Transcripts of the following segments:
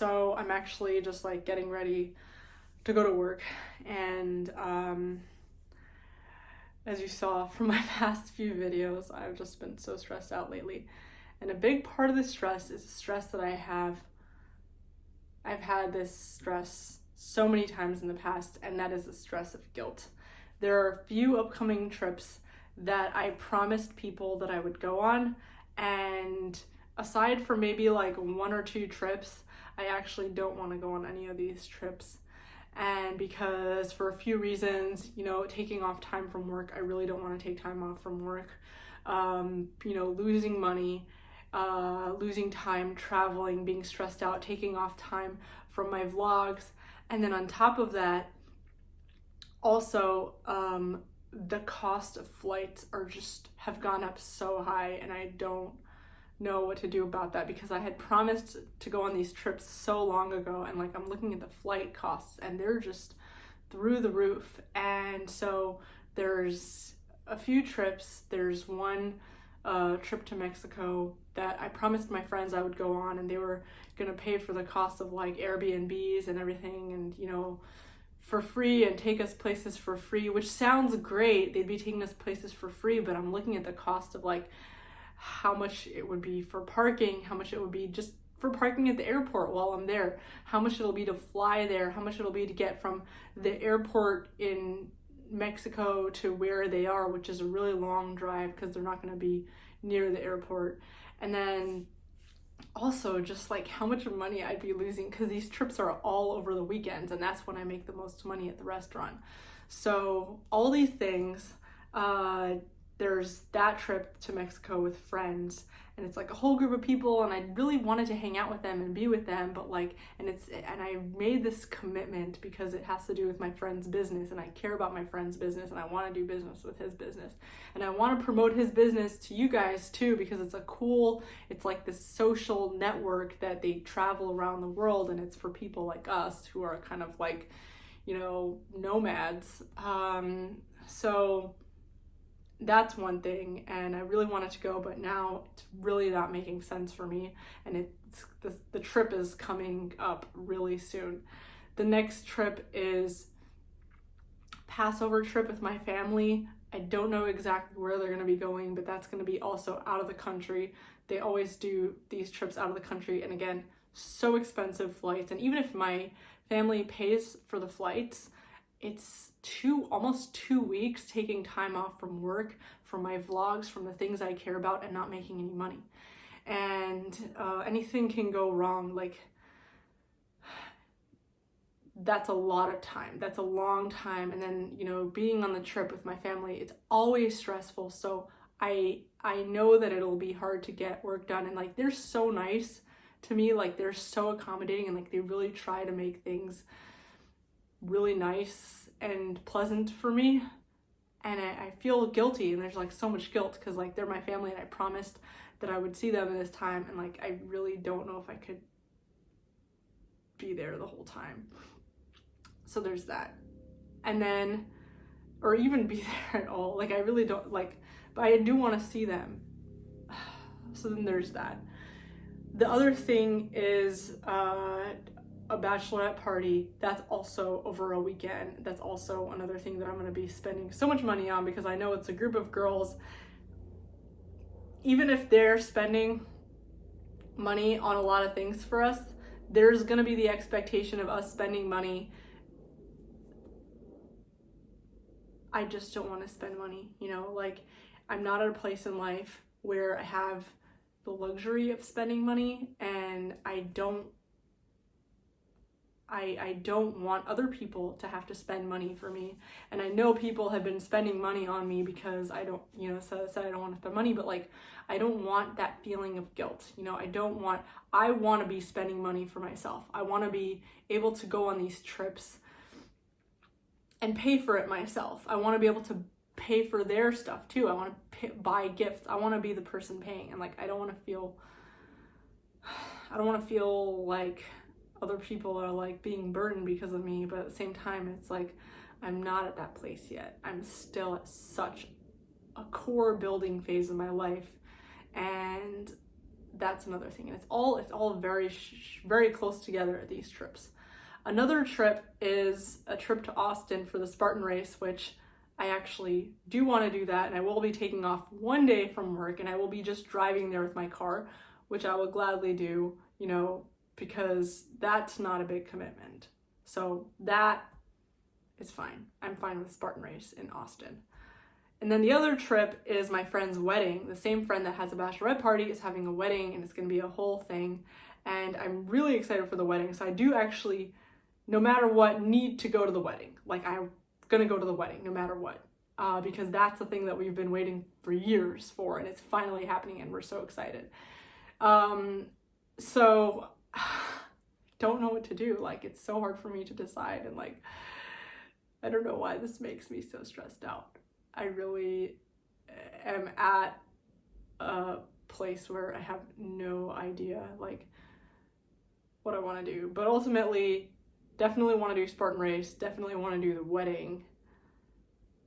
So I'm actually just like getting ready to go to work. And as you saw from my past few videos, I've just been so stressed out lately. And a big part of the stress is the stress that I have. I've had this stress so many times in the past, and that is the stress of guilt. There are a few upcoming trips that I promised people that I would go on, and aside from maybe like one or two trips, I actually don't want to go on any of these trips. And because for a few reasons, taking off time from work, I really don't want to take time off from work. Losing money, losing time traveling, being stressed out, taking off time from my vlogs. And then on top of that, also, the cost of flights have gone up so high, and I don't know what to do about that because I had promised to go on these trips so long ago, and like I'm looking at the flight costs and they're just through the roof. And so there's a few trips. There's one trip to Mexico that I promised my friends I would go on, and they were gonna pay for the cost of like Airbnbs and everything, and for free, and take us places for free, which sounds great. They'd be taking us places for free, but I'm looking at the cost of like how much it would be for parking, how much it would be just for parking at the airport while I'm there, how much it'll be to fly there, how much it'll be to get from the airport in Mexico to where they are, which is a really long drive because they're not going to be near the airport. And then also just like how much money I'd be losing because these trips are all over the weekends, and that's when I make the most money at the restaurant. So all these things, there's that trip to Mexico with friends, and it's like a whole group of people, and I really wanted to hang out with them and be with them, but and I made this commitment because it has to do with my friend's business, and I care about my friend's business, and I want to do business with his business, and I want to promote his business to you guys too, because it's like this social network that they travel around the world, and it's for people like us who are kind of like, nomads. So that's one thing, and I really wanted to go, but now it's really not making sense for me, and the trip is coming up really soon. The next trip is Passover trip with my family. I don't know exactly where they're going to be going, but that's going to be also out of the country. They always do these trips out of the country, and again, so expensive flights, and even if my family pays for the flights, it's almost 2 weeks taking time off from work, from my vlogs, from the things I care about, and not making any money. And anything can go wrong. Like, that's a lot of time. That's a long time. And then, being on the trip with my family, it's always stressful. So I know that it'll be hard to get work done. And like, they're so nice to me. Like, they're so accommodating, and like, they really try to make things really nice and pleasant for me, and I feel guilty, and there's like so much guilt because like they're my family, and I promised that I would see them in this time, and like I really don't know if I could be there the whole time. So there's that. And then, or even be there at all, like I really don't like, but I do want to see them. So then there's that. The other thing is a bachelorette party. That's also over a weekend. That's also another thing that I'm going to be spending so much money on, because I know it's a group of girls. Even if they're spending money on a lot of things for us, there's going to be the expectation of us spending money. I just don't want to spend money, like I'm not at a place in life where I have the luxury of spending money, and I don't want other people to have to spend money for me. And I know people have been spending money on me because I don't, said I don't want to spend money, but like, I don't want that feeling of guilt. I want to be spending money for myself. I want to be able to go on these trips and pay for it myself. I want to be able to pay for their stuff too. I want to buy gifts. I want to be the person paying. And like, I don't want to feel like other people are like being burdened because of me, but at the same time, it's like, I'm not at that place yet. I'm still at such a core building phase of my life. And that's another thing. And it's all very close together, these trips. Another trip is a trip to Austin for the Spartan race, which I actually do want to do that, and I will be taking off one day from work, and I will be just driving there with my car, which I will gladly do, you know, because that's not a big commitment. So that is fine. I'm fine with Spartan race in Austin. And then the other trip is my friend's wedding. The same friend that has a bachelorette party is having a wedding, and it's going to be a whole thing. And I'm really excited for the wedding. So I do actually, no matter what, need to go to the wedding. Like, I'm going to go to the wedding no matter what. Because that's the thing that we've been waiting for years for, and it's finally happening, and we're so excited. So don't know what to do. Like, it's so hard for me to decide, and like, I don't know why this makes me so stressed out. I really am at a place where I have no idea like what I want to do, but ultimately definitely want to do Spartan race, definitely want to do the wedding.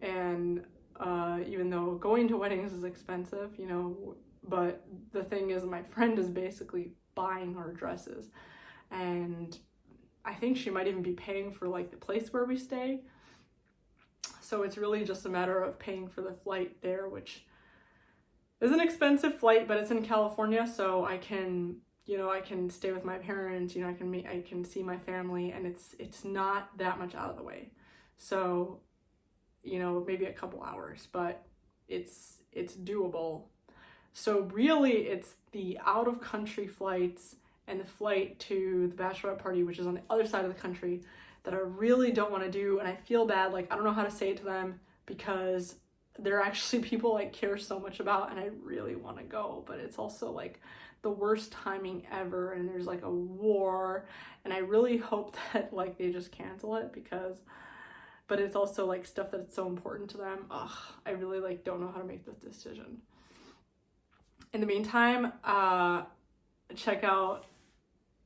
And even though going to weddings is expensive, you know, but the thing is, my friend is basically buying our dresses, and I think she might even be paying for like the place where we stay. So it's really just a matter of paying for the flight there, which is an expensive flight, but it's in California, so I can, you know, I can stay with my parents, you know, I can see my family, and it's not that much out of the way. So, you know, maybe a couple hours, but it's doable. So really, it's the out of country flights and the flight to the bachelorette party, which is on the other side of the country, that I really don't want to do. And I feel bad, like, I don't know how to say it to them, because they're actually people I care so much about, and I really want to go, but it's also like the worst timing ever, and there's like a war, and I really hope that like they just cancel it, because, but it's also like stuff that's so important to them. I really like don't know how to make this decision. In the meantime, check out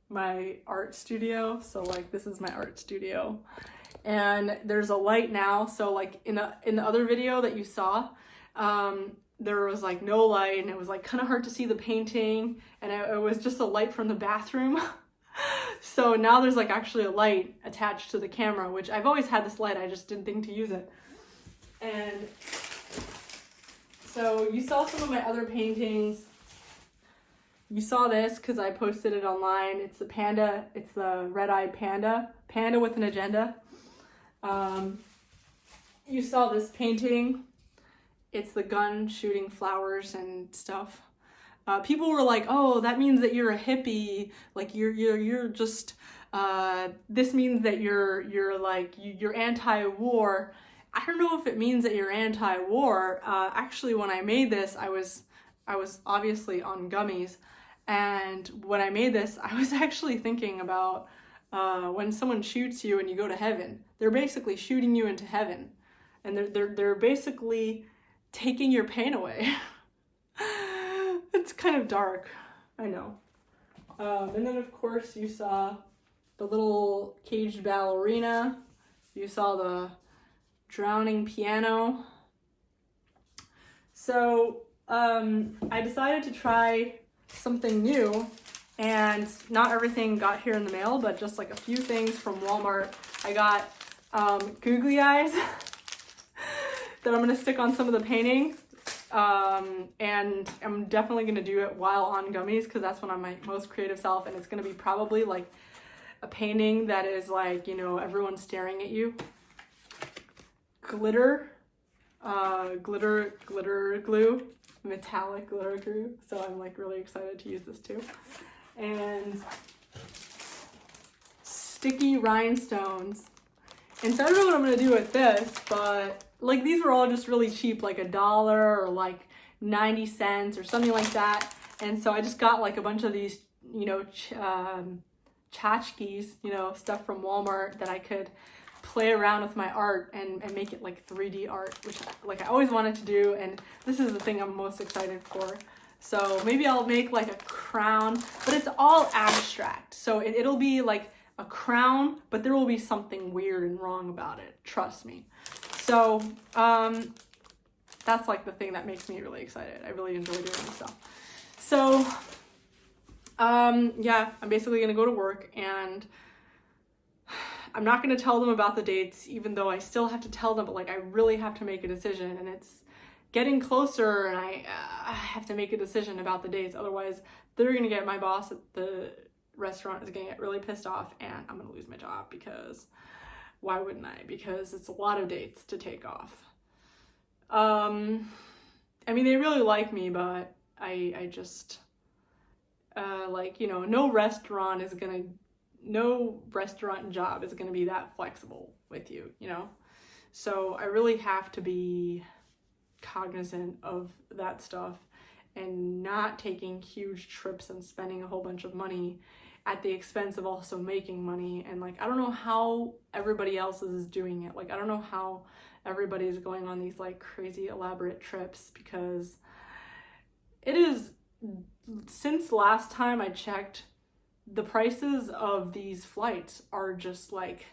my art studio. So like, this is my art studio, and there's a light now. So like in the other video that you saw, there was like no light, and it was like kind of hard to see the painting, and it was just a light from the bathroom. So now there's like actually a light attached to the camera, which I've always had this light, I just didn't think to use it. And so you saw some of my other paintings. You saw this because I posted it online. It's the panda, it's the red-eyed panda with an agenda. You saw this painting. It's the gun shooting flowers and stuff. People were like, "Oh, that means that you're a hippie. Like you're just this means that you're anti-war." I don't know if it means that you're anti-war. Actually, when I made this, I was obviously on gummies, and when I made this, I was actually thinking about when someone shoots you and you go to heaven. They're basically shooting you into heaven, and they're basically taking your pain away. It's kind of dark, I know. And then of course you saw the little caged ballerina. You saw the drowning piano. So I decided to try something new, and not everything got here in the mail, but just like a few things from Walmart. I got googly eyes that I'm gonna stick on some of the paintings. And I'm definitely gonna do it while on gummies, because that's when I'm my most creative self, and it's gonna be probably like a painting that is like, you know, everyone's staring at you. Glitter glue, metallic glitter glue. So I'm like really excited to use this too. And sticky rhinestones. And so I don't know what I'm gonna do with this, but like these were all just really cheap, like $1 or like 90 cents or something like that. And so I just got like a bunch of these, you know, tchotchkes, you know, stuff from Walmart that I could play around with my art and make it like 3D art, which like I always wanted to do, and this is the thing I'm most excited for. So maybe I'll make like a crown, but it's all abstract. So it'll be like a crown, but there will be something weird and wrong about it. Trust me. So that's like the thing that makes me really excited. I really enjoy doing this stuff. So Yeah, I'm basically gonna go to work, and I'm not gonna tell them about the dates, even though I still have to tell them, but like I really have to make a decision, and it's getting closer, and I have to make a decision about the dates. Otherwise, they're gonna get, my boss at the restaurant is gonna get really pissed off, and I'm gonna lose my job, because why wouldn't I? Because it's a lot of dates to take off. I mean, they really like me, but I just, like, you know, no restaurant job is gonna be that flexible with you, you know? So I really have to be cognizant of that stuff and not taking huge trips and spending a whole bunch of money at the expense of also making money. And like, I don't know how everybody else is doing it. Like, I don't know how everybody's going on these like crazy elaborate trips, because it is, since last time I checked, the prices of these flights are just like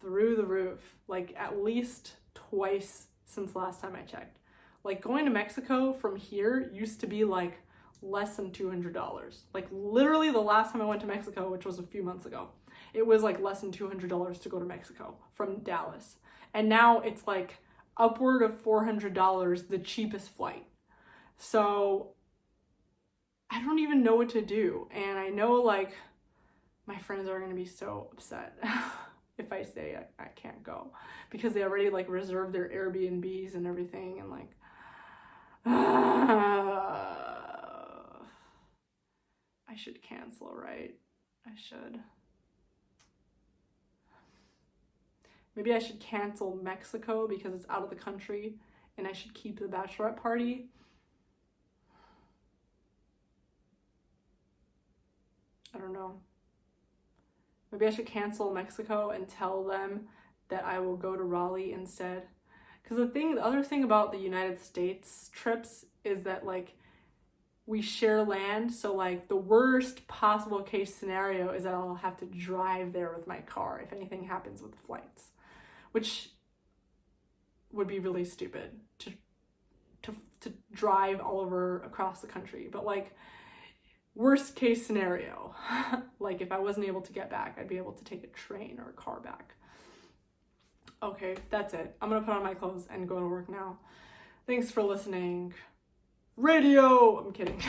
through the roof, like at least twice since last time I checked. Like, going to Mexico from here used to be like less than $200. Like, literally the last time I went to Mexico, which was a few months ago, it was like less than $200 to go to Mexico from Dallas. And now it's like upward of $400, the cheapest flight. So I don't even know what to do. And I know like my friends are gonna be so upset if I say I can't go, because they already like reserved their Airbnbs and everything, and like I should cancel, right? I should. Maybe I should cancel Mexico because it's out of the country, and I should keep the bachelorette party. I don't know. Maybe I should cancel Mexico and tell them that I will go to Raleigh instead. Because the other thing about the United States trips is that like we share land, so like the worst possible case scenario is that I'll have to drive there with my car if anything happens with the flights, which would be really stupid to drive all over across the country. But like, worst case scenario, like if I wasn't able to get back, I'd be able to take a train or a car back. Okay, that's it. I'm gonna put on my clothes and go to work now. Thanks for listening. Radio! I'm kidding.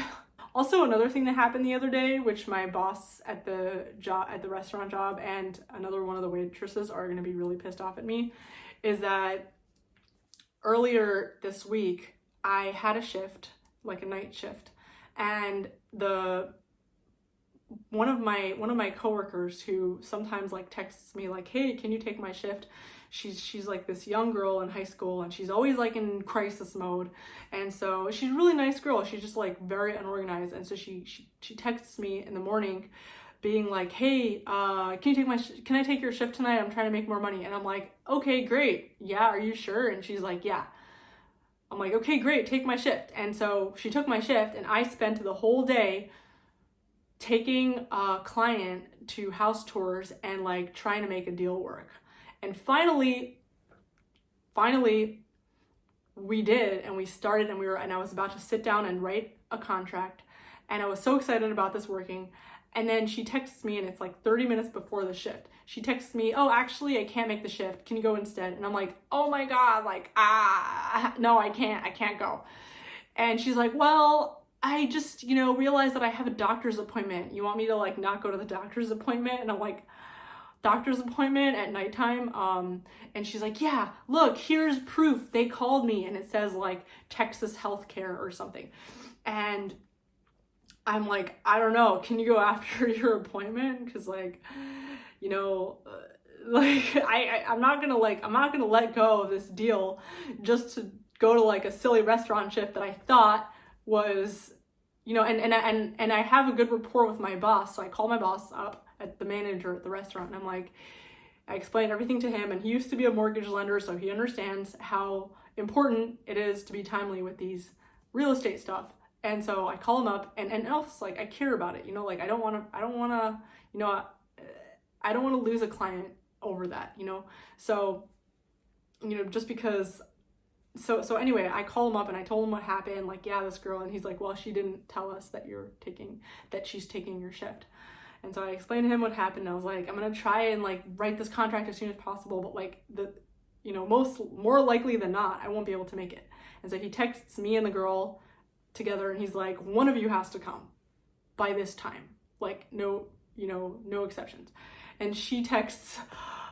Also, another thing that happened the other day, which my boss at the restaurant job and another one of the waitresses are gonna be really pissed off at me, is that earlier this week I had a shift, like a night shift, and one of my coworkers, who sometimes like texts me like, hey, can you take my shift? She's like this young girl in high school, and she's always like in crisis mode, and so she's a really nice girl. She's just like very unorganized, and so she texts me in the morning being like, hey, can I take your shift tonight? I'm trying to make more money. And I'm like, okay, great. Yeah, are you sure? And she's like, yeah. I'm like, okay, great, take my shift. And so she took my shift, and I spent the whole day taking a client to house tours and like trying to make a deal work. And finally we did, and we started, and I was about to sit down and write a contract, and I was so excited about this working. And then she texts me, and it's like 30 minutes before the shift. She texts me, oh, actually, I can't make the shift. Can you go instead? And I'm like, oh my God, like, no, I can't go. And she's like, well, I just, realized that I have a doctor's appointment. You want me to like not go to the doctor's appointment? And I'm like, doctor's appointment at nighttime? And she's like, yeah, look, here's proof. They called me, and it says like Texas Healthcare or something. And I'm like, I don't know, can you go after your appointment? Because like, like I'm not gonna let go of this deal just to go to like a silly restaurant shift that I thought was, and I have a good rapport with my boss. So I call my boss up, at the manager at the restaurant, and I'm like, I explained everything to him, and he used to be a mortgage lender, so he understands how important it is to be timely with these real estate stuff. And so I call him up, and also like I care about it, like I don't want to lose a client over that, So, just because so anyway, I call him up and I told him what happened, like, yeah, this girl, and he's like, well, she didn't tell us that she's taking your shift. And so I explained to him what happened. I was like, I'm gonna try and like write this contract as soon as possible, but like more likely than not, I won't be able to make it. And so he texts me and the girl together, and he's like, one of you has to come by this time, like no exceptions. And she texts,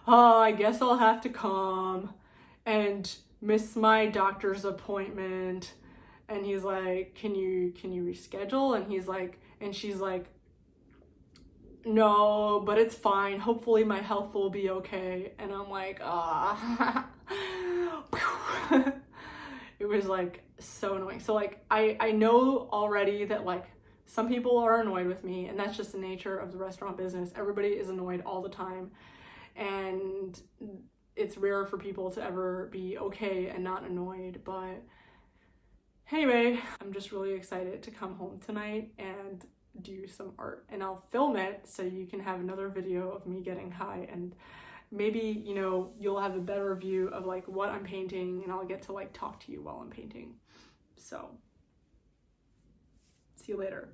oh, I guess I'll have to come and miss my doctor's appointment. And he's like, can you reschedule? And she's like, no, but it's fine. Hopefully my health will be okay. And I'm like, ah. It was like so annoying. So like I know already that like some people are annoyed with me, and that's just the nature of the restaurant business. Everybody is annoyed all the time, and it's rare for people to ever be okay and not annoyed. But anyway, I'm just really excited to come home tonight and do some art, and I'll film it so you can have another video of me getting high, and maybe you'll have a better view of like what I'm painting, and I'll get to like talk to you while I'm painting. So see you later.